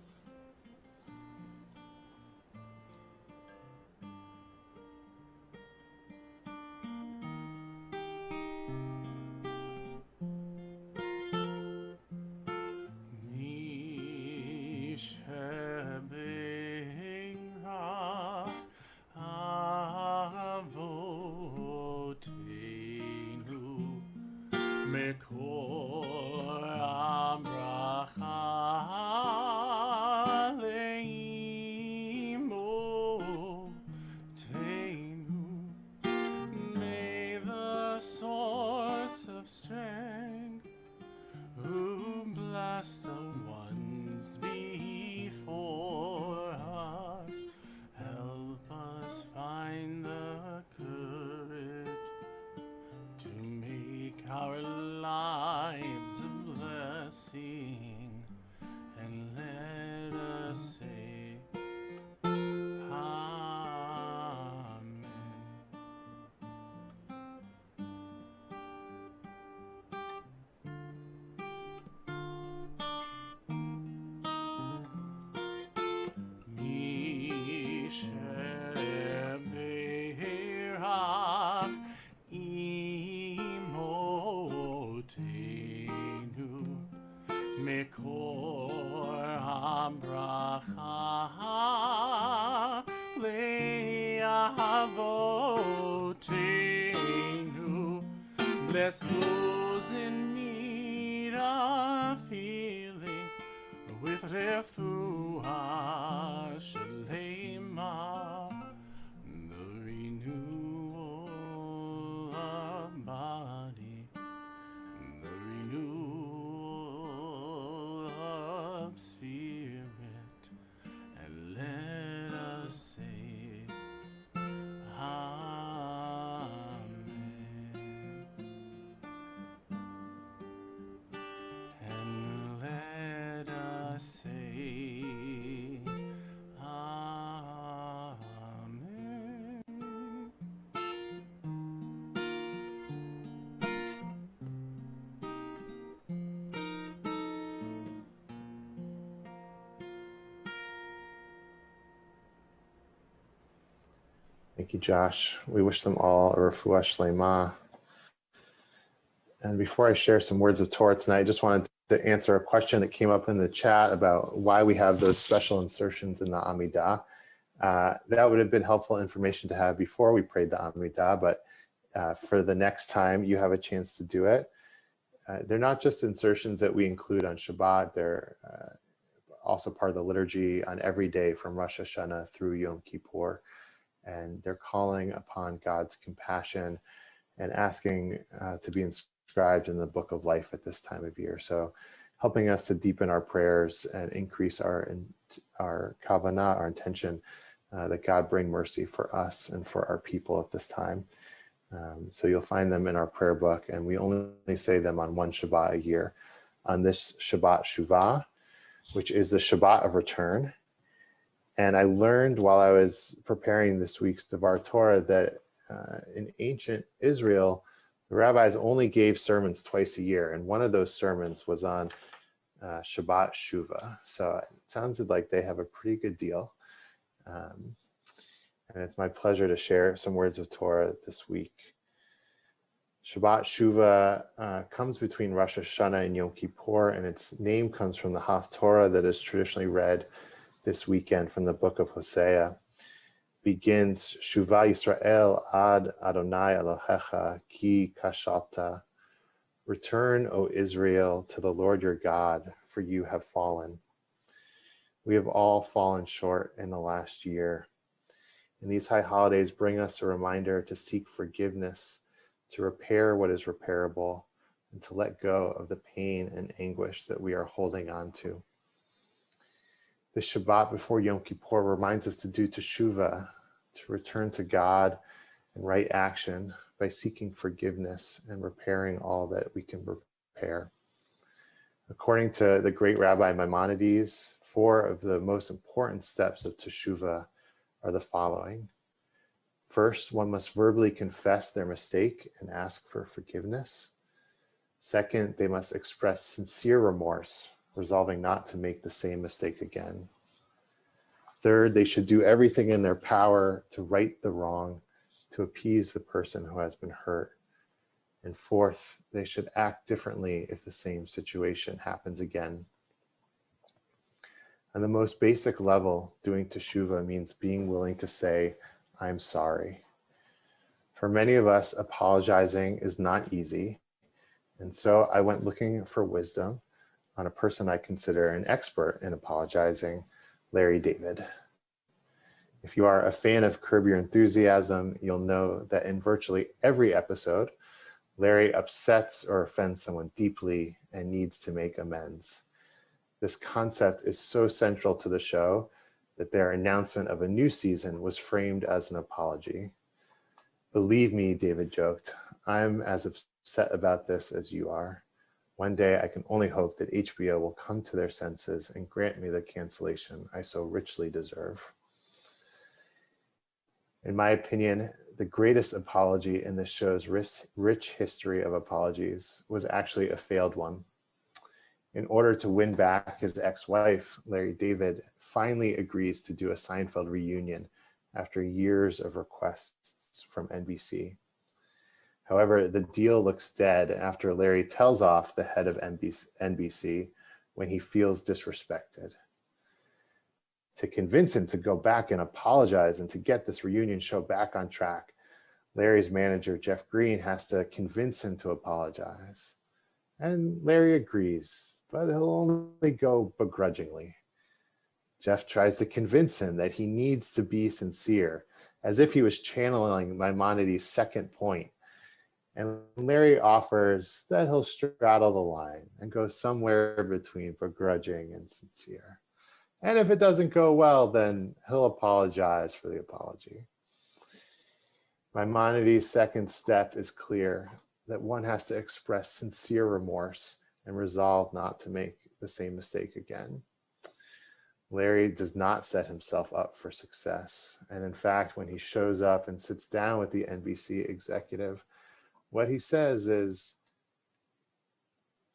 The ones before avotenu. Bless those in need of healing with refuah shalema, the renewal of body, the renewal of spirit, and let us say, Amen. And let us say, Amen. Thank you, Josh. We wish them all a refuah shlema. And before I share some words of Torah tonight, I just wanted to answer a question that came up in the chat about why we have those special insertions in the Amidah. That would have been helpful information to have before we prayed the Amidah, but for the next time you have a chance to do it. They're not just insertions that we include on Shabbat, they're also part of the liturgy on every day from Rosh Hashanah through Yom Kippur. And they're calling upon God's compassion and asking to be inscribed in the book of life at this time of year. So helping us to deepen our prayers and increase our kavanah, our intention that God bring mercy for us and for our people at this time. So you'll find them in our prayer book, and we only say them on one Shabbat a year. On this Shabbat Shuvah, which is the Shabbat of return. And I learned while I was preparing this week's Devar Torah that in ancient Israel, the rabbis only gave sermons twice a year. And one of those sermons was on Shabbat Shuvah. So it sounded like they have a pretty good deal. And it's my pleasure to share some words of Torah this week. Shabbat Shuvah comes between Rosh Hashanah and Yom Kippur, and its name comes from the Haftorah that is traditionally read this weekend from the book of Hosea. Begins, Shuvah Yisrael ad Adonai Elohecha ki kashalta. Return, O Israel, to the Lord your God, for you have fallen. We have all fallen short in the last year. And these high holidays bring us a reminder to seek forgiveness, to repair what is repairable, and to let go of the pain and anguish that we are holding on to. The Shabbat before Yom Kippur reminds us to do teshuvah, to return to God and right action by seeking forgiveness and repairing all that we can repair. According to the great Rabbi Maimonides, 4 of the most important steps of teshuvah are the following. First, one must verbally confess their mistake and ask for forgiveness. Second, they must express sincere remorse, resolving not to make the same mistake again. Third, they should do everything in their power to right the wrong, to appease the person who has been hurt. And fourth, they should act differently if the same situation happens again. On the most basic level, doing teshuvah means being willing to say, I'm sorry. For many of us, apologizing is not easy. And so I went looking for wisdom on a person I consider an expert in apologizing, Larry David. If you are a fan of Curb Your Enthusiasm, you'll know that in virtually every episode, Larry upsets or offends someone deeply and needs to make amends. This concept is so central to the show that their announcement of a new season was framed as an apology. Believe me, David joked, I'm as upset about this as you are. One day I can only hope that HBO will come to their senses and grant me the cancellation I so richly deserve. In my opinion, the greatest apology in this show's rich history of apologies was actually a failed one. In order to win back his ex-wife, Larry David finally agrees to do a Seinfeld reunion after years of requests from NBC. However, the deal looks dead after Larry tells off the head of NBC when he feels disrespected. To convince him to go back and apologize and to get this reunion show back on track, Larry's manager, Jeff Green, has to convince him to apologize. And Larry agrees, but he'll only go begrudgingly. Jeff tries to convince him that he needs to be sincere, as if he was channeling Maimonides' second point. And Larry offers that he'll straddle the line and go somewhere between begrudging and sincere. And if it doesn't go well, then he'll apologize for the apology. Maimonides' second step is clear, that one has to express sincere remorse and resolve not to make the same mistake again. Larry does not set himself up for success. And in fact, when he shows up and sits down with the NBC executive, what he says is,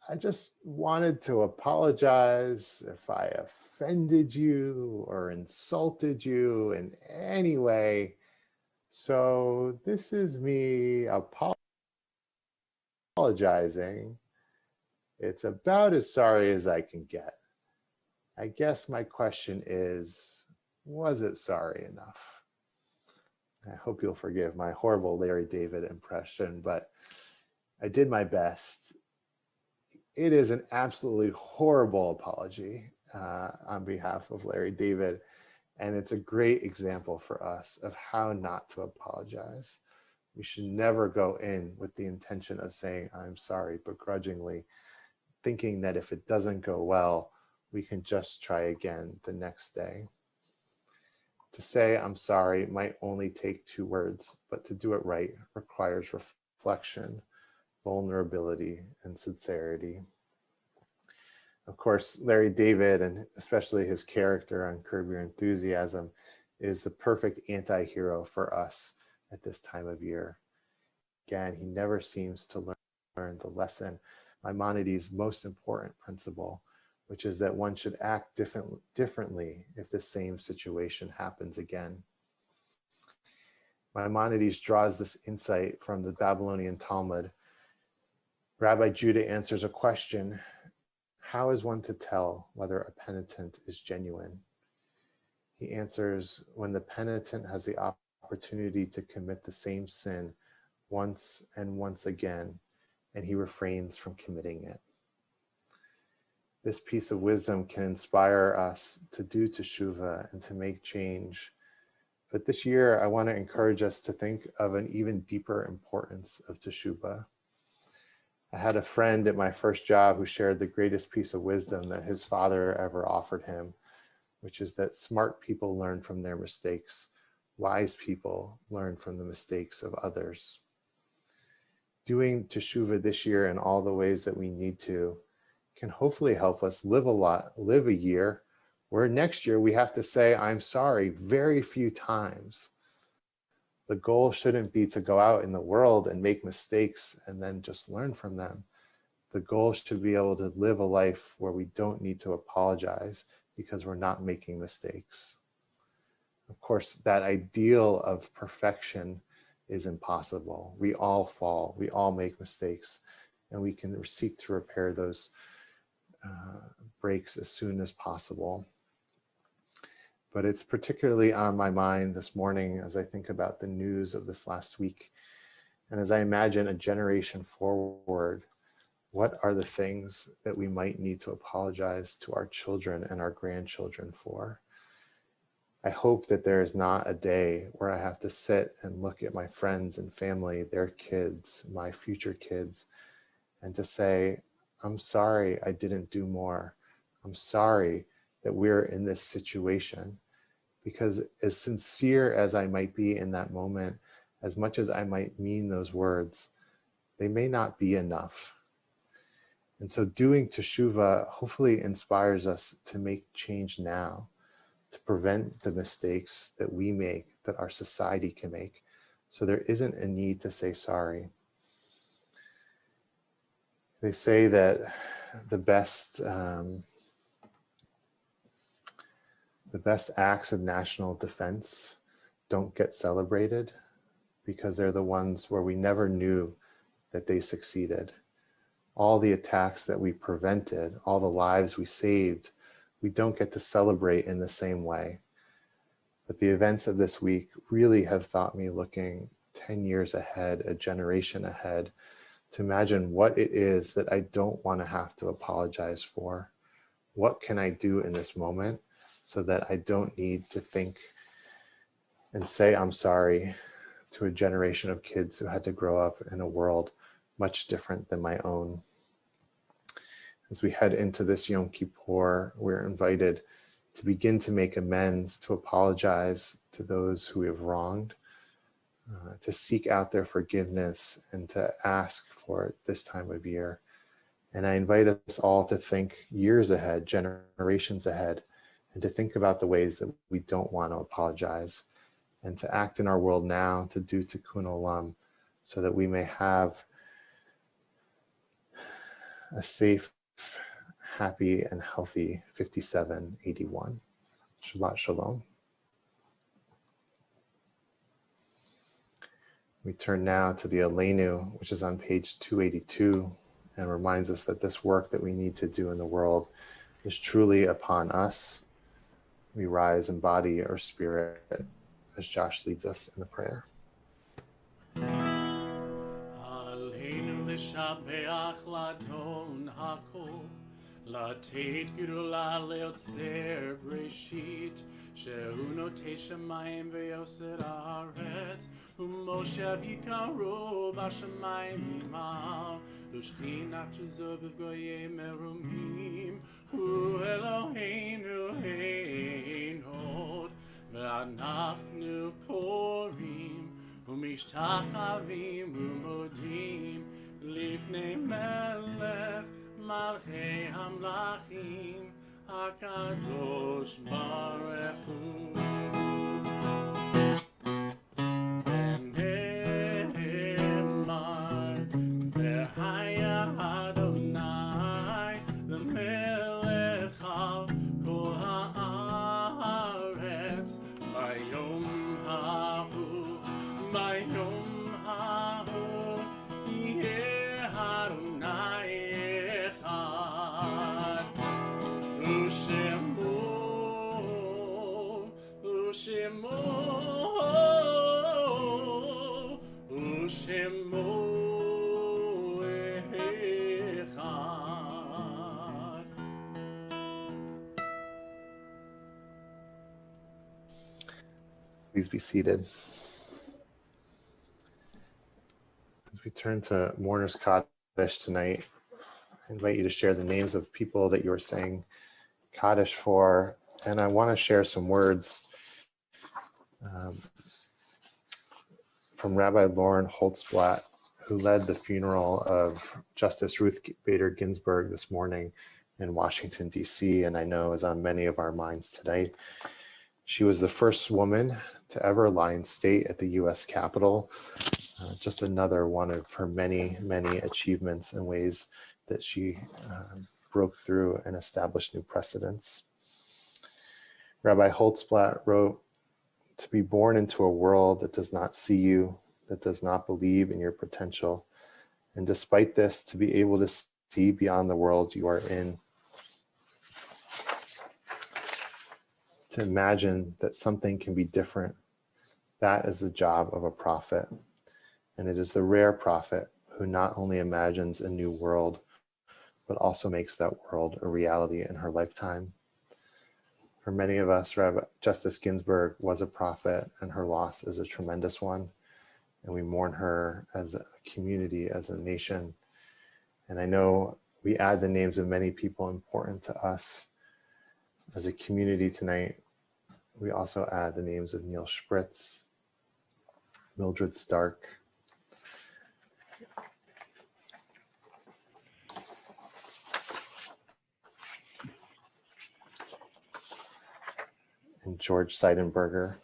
I just wanted to apologize if I offended you or insulted you in any way. So this is me apologizing. It's about as sorry as I can get. I guess my question is, was it sorry enough? I hope you'll forgive my horrible Larry David impression, but I did my best. It is an absolutely horrible apology on behalf of Larry David, and it's a great example for us of how not to apologize. We should never go in with the intention of saying, I'm sorry, begrudgingly, thinking that if it doesn't go well, we can just try again the next day. To say I'm sorry might only take 2 words, but to do it right requires reflection, vulnerability, and sincerity. Of course, Larry David, and especially his character on Curb Your Enthusiasm, is the perfect anti-hero for us at this time of year. Again, he never seems to learn the lesson, Maimonides' most important principle, which is that one should act differently if the same situation happens again. Maimonides draws this insight from the Babylonian Talmud. Rabbi Judah answers a question: how is one to tell whether a penitent is genuine? He answers, when the penitent has the opportunity to commit the same sin once and once again, and he refrains from committing it. This piece of wisdom can inspire us to do teshuvah and to make change. But this year, I want to encourage us to think of an even deeper importance of teshuvah. I had a friend at my first job who shared the greatest piece of wisdom that his father ever offered him, which is that smart people learn from their mistakes. Wise people learn from the mistakes of others. Doing teshuvah this year in all the ways that we need to can hopefully help us live a year where next year we have to say, I'm sorry, very few times. The goal shouldn't be to go out in the world and make mistakes and then just learn from them. The goal should be able to live a life where we don't need to apologize because we're not making mistakes. Of course, that ideal of perfection is impossible. We all fall, we all make mistakes, and we can seek to repair those breaks as soon as possible. But it's particularly on my mind this morning as I think about the news of this last week. And as I imagine a generation forward, what are the things that we might need to apologize to our children and our grandchildren for? I hope that there is not a day where I have to sit and look at my friends and family, their kids, my future kids, and to say, I'm sorry I didn't do more. I'm sorry that we're in this situation, because as sincere as I might be in that moment, as much as I might mean those words, they may not be enough. And so doing teshuvah hopefully inspires us to make change now, to prevent the mistakes that we make, that our society can make, so there isn't a need to say sorry. They say that the best acts of national defense don't get celebrated because they're the ones where we never knew that they succeeded. All the attacks that we prevented, all the lives we saved, we don't get to celebrate in the same way. But the events of this week really have taught me, looking 10 years ahead, a generation ahead, to imagine what it is that I don't want to have to apologize for. What can I do in this moment so that I don't need to think and say I'm sorry to a generation of kids who had to grow up in a world much different than my own. As we head into this Yom Kippur, we're invited to begin to make amends, to apologize to those who we have wronged, to seek out their forgiveness and to ask for it this time of year. And I invite us all to think years ahead, generations ahead, and to think about the ways that we don't want to apologize, and to act in our world now, to do tikkun olam, so that we may have a safe, happy, and healthy 5781. Shabbat Shalom. We turn now to the Aleinu, which is on page 282, and reminds us that this work that we need to do in the world is truly upon us. We rise in body or spirit, as Josh leads us in the prayer. Aleinu l'shabeach ladon hakol, לתת גדולה ליוצר בראשית, שהוא נוטה שמיים ויוסר הארץ, ומושב יקרו בשמיים ממעל, ושכינת עזו בגויים מרומים, הוא אלוהינו אין עוד, ואנחנו קוראים ומשתחווים ומודים לפני מלך מלכי המלכים הקדוש ברוך הוא. ונאמר והיה אדוני למלך על כל הארץ ביום ההוא, ביום ההוא יהיה אדוני ושמו אחד. Please be seated. As we turn to Mourner's Kaddish tonight, I invite you to share the names of people that you're saying Kaddish for, and I want to share some words from Rabbi Lauren Holtzblatt, who led the funeral of Justice Ruth Bader Ginsburg this morning in Washington, D.C., and I know is on many of our minds today. She was the first woman to ever lie in state at the U.S. Capitol, just another one of her many, many achievements and ways that she broke through and established new precedents. Rabbi Holtzblatt wrote, "To be born into a world that does not see you, that does not believe in your potential, and despite this, to be able to see beyond the world you are in. To imagine that something can be different, that is the job of a prophet. And it is the rare prophet who not only imagines a new world, but also makes that world a reality in her lifetime." For many of us, Justice Ginsburg was a prophet, and her loss is a tremendous one. And we mourn her as a community, as a nation. And I know we add the names of many people important to us as a community tonight. We also add the names of Neil Spritz, Mildred Stark, and George Seidenberger.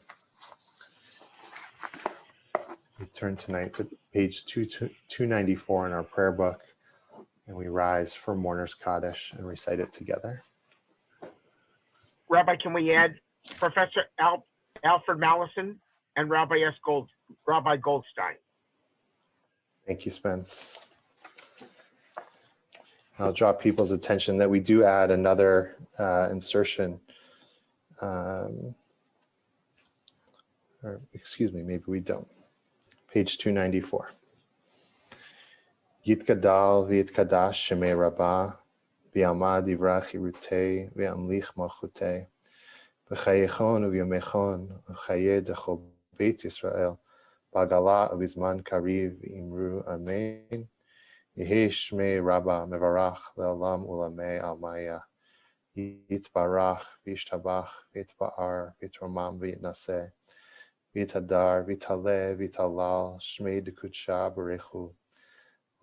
We turn tonight to page 294 in our prayer book, and we rise for Mourner's Kaddish and recite it together. Rabbi, can we add Professor Alfred Mallison and Rabbi Goldstein? Thank you, Spence. I'll draw people's attention that we do add another insertion. Or excuse me, maybe we don't. Page 294. Yitkadal v'yitkadash shemei rabbah v'yalma divra chirutei v'yamlich malchutei v'chayechon u'vyomechon u'chaye decho beit Yisrael b'agala u'bizman kariv imru amen yehi shmei rabbah mevarach le'olam u'lamei almaya yitbarach v'yishtabach v'yitba'ar v'yitromam v'yitnaseh v'yitadar v'yitaleh v'yitalal shmei dekudsha b'rechu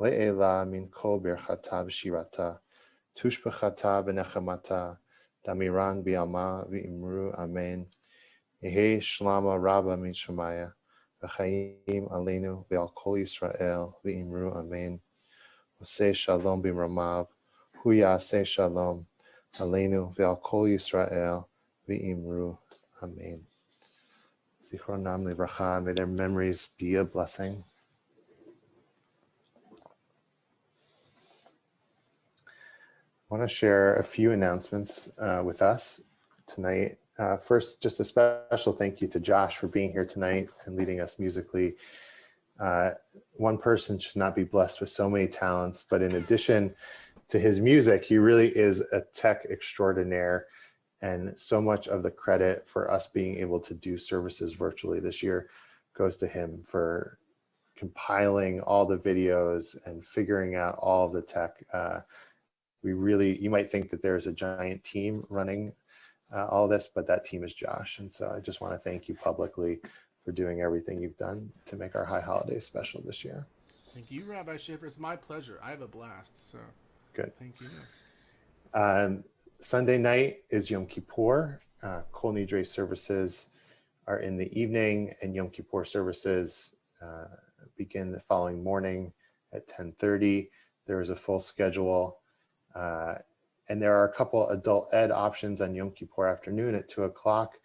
Le'ela min kol birchata b'shirata, tushbechata b'nechamata, damiran b'yama v'imru amen. Yehi shlama rabba min shemaya, v'chayim aleinu v'al kol Yisrael v'imru amen. Oseh shalom b'mramav, hu yaseh shalom, aleinu v'al kol Yisrael v'imru amen. Zichronam livracha, may their memories be a blessing. I want to share a few announcements with us tonight. First, just a special thank you to Josh for being here tonight and leading us musically. One person should not be blessed with so many talents, but in addition to his music, he really is a tech extraordinaire, and so much of the credit for us being able to do services virtually this year goes to him for compiling all the videos and figuring out all of the tech. You might think that there's a giant team running all this, but that team is Josh. And so I just want to thank you publicly for doing everything you've done to make our High Holidays special this year. Thank you, Rabbi Schaefer. It's my pleasure. I have a blast. So good. Thank you. Sunday night is Yom Kippur. Kol Nidre services are in the evening, and Yom Kippur services begin the following morning at 10:30. There is a full schedule. And there are a couple adult ed options on Yom Kippur afternoon at 2 o'clock.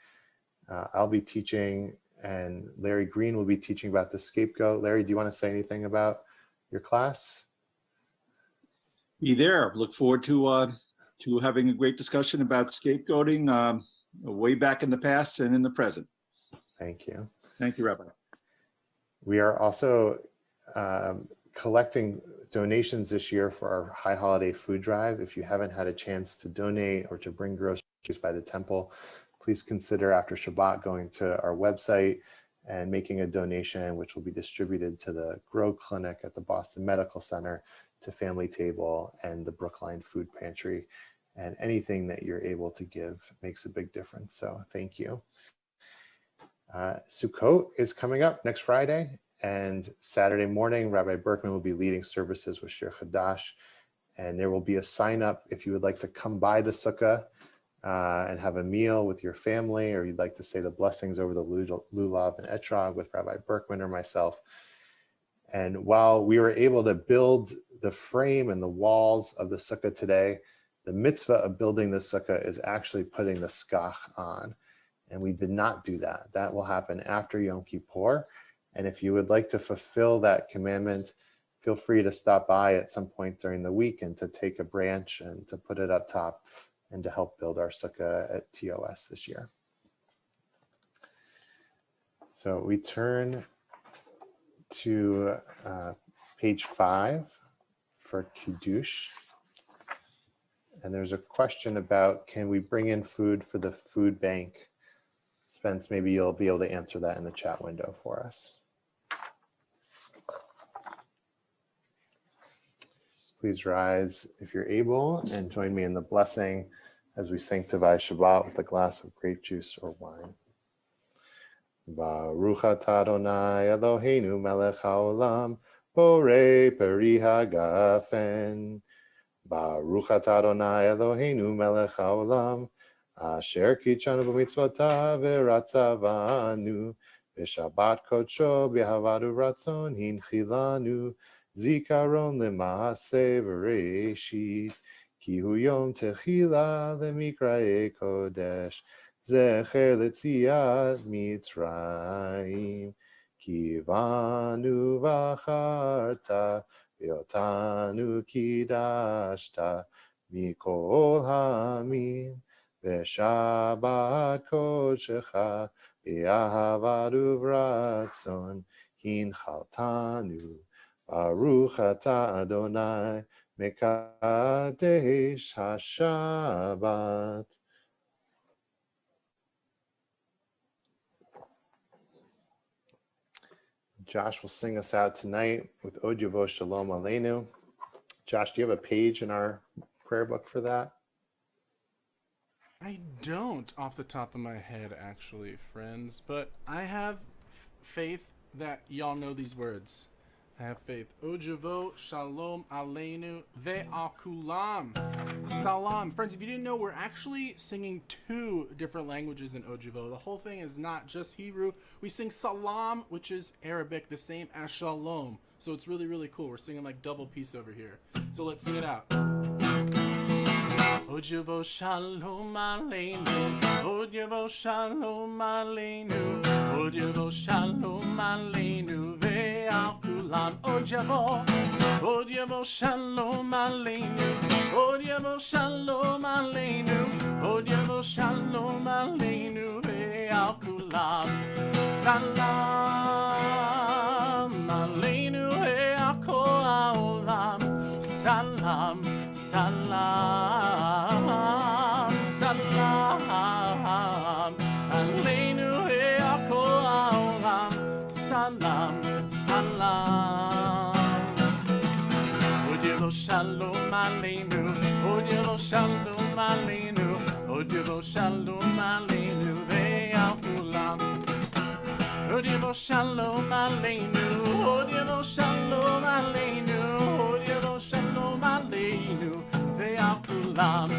I'll be teaching, and Larry Green will be teaching about the scapegoat. Larry, do you want to say anything about your class? Be there. Look forward to having a great discussion about scapegoating way back in the past and in the present. Thank you. Thank you, Rabbi. We are also collecting donations this year for our High Holiday Food Drive. If you haven't had a chance to donate or to bring groceries by the temple, please consider after Shabbat going to our website and making a donation, which will be distributed to the Grow Clinic at the Boston Medical Center, to Family Table and the Brookline Food Pantry. And anything that you're able to give makes a big difference. So thank you. Sukkot is coming up next Friday. And Saturday morning, Rabbi Berkman will be leading services with Shir Chadash. And there will be a sign up if you would like to come by the sukkah and have a meal with your family, or you'd like to say the blessings over the lulav and etrog with Rabbi Berkman or myself. And while we were able to build the frame and the walls of the sukkah today, the mitzvah of building the sukkah is actually putting the skach on. And we did not do that. That will happen after Yom Kippur. And if you would like to fulfill that commandment, feel free to stop by at some point during the week and to take a branch and to put it up top and to help build our sukkah at TOS this year. So we turn to page 5 for Kiddush. And there's a question about, can we bring in food for the food bank? Spence, maybe you'll be able to answer that in the chat window for us. Please rise if you're able and join me in the blessing as we sanctify Shabbat with a glass of grape juice or wine. Baruch atah Adonai Eloheinu melech haolam borei peri hagafen. Baruch atah Adonai Eloheinu melech haolam asher kitshanu b'mitzvotav v'ratzavanu b'shabbat kodsho b'havadu ratzon hinchilanu zikaron l'maaseh v'reishit ki hu yom techila l'mikra'ei kodesh zecher l'tziat mitzrayim ki vanu v'acharta Yotanu kidashta mikol hamim v'shabbat kodshecha b'ahava uvratzon hinchaltanu baruch atah Adonai mekadesh hashabbat. Josh will sing us out tonight with Od Yavo Shalom Aleinu. Josh, do you have a page in our prayer book for that? I don't off the top of my head, actually, friends, but I have faith that y'all know these words. I have faith. Od Yavo Shalom Aleinu ve'akulam. Salam. Friends, if you didn't know, we're actually singing 2 different languages in Od Yavo. The whole thing is not just Hebrew. We sing Salam, which is Arabic, the same as Shalom. So it's really, really cool. We're singing like double piece over here. So let's sing it out. Od Yavo Shalom Aleinu. Od Yavo Shalom Aleinu. Od Yavo Shalom Aleinu ve'akulam. Od Yavo Shalom Aleinu. Od Yavo Shalom Aleinu. Od Yavo Shalom Aleinu ve'akulam. Salam Aleinu ve'akol ha'olam. Salam, salam, salam Aleinu ve'akol ha'olam. Salam, salam. Od Yavo Shalom Aleinu. Od Yavo Shalom Aleinu. Od Yavo Shalom Aleinu ve'akulam. Od Yavo Shalom Aleinu. Od Yavo Shalom Aleinu. Od Yavo Shalom Aleinu ve'akulam.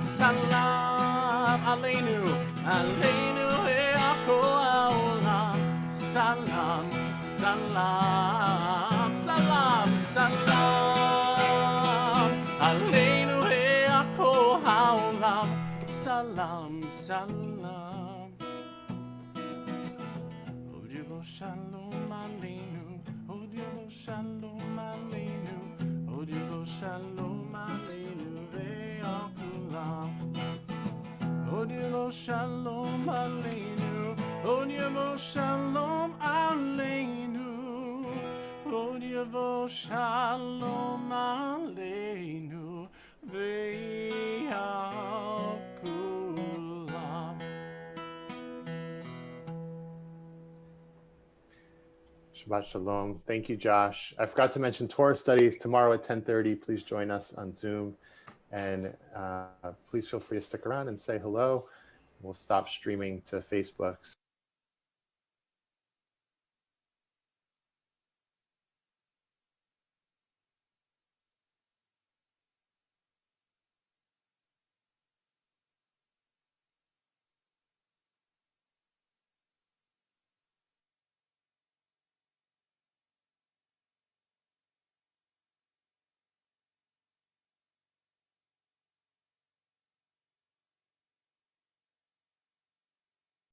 Salam Aleinu. Aleinu ve'akol ha'olam. Salam, salam, salam, salam Aleinu ve'akol ha'olam. Salam, salam. Od Yavo Shalom Aleinu. Od Yavo Shalom Aleinu. Od Yavo Shalom Aleinu ve'akulam. Od Yavo Shalom Aleinu. Od Yavo Shalom Aleinu. Od Yavo Shalom Aleinu ve'akulam. Shabbat Shalom. Thank you, Josh. I forgot to mention Torah studies tomorrow at 10:30. Please join us on Zoom. And please feel free to stick around and say hello. We'll stop streaming to Facebook.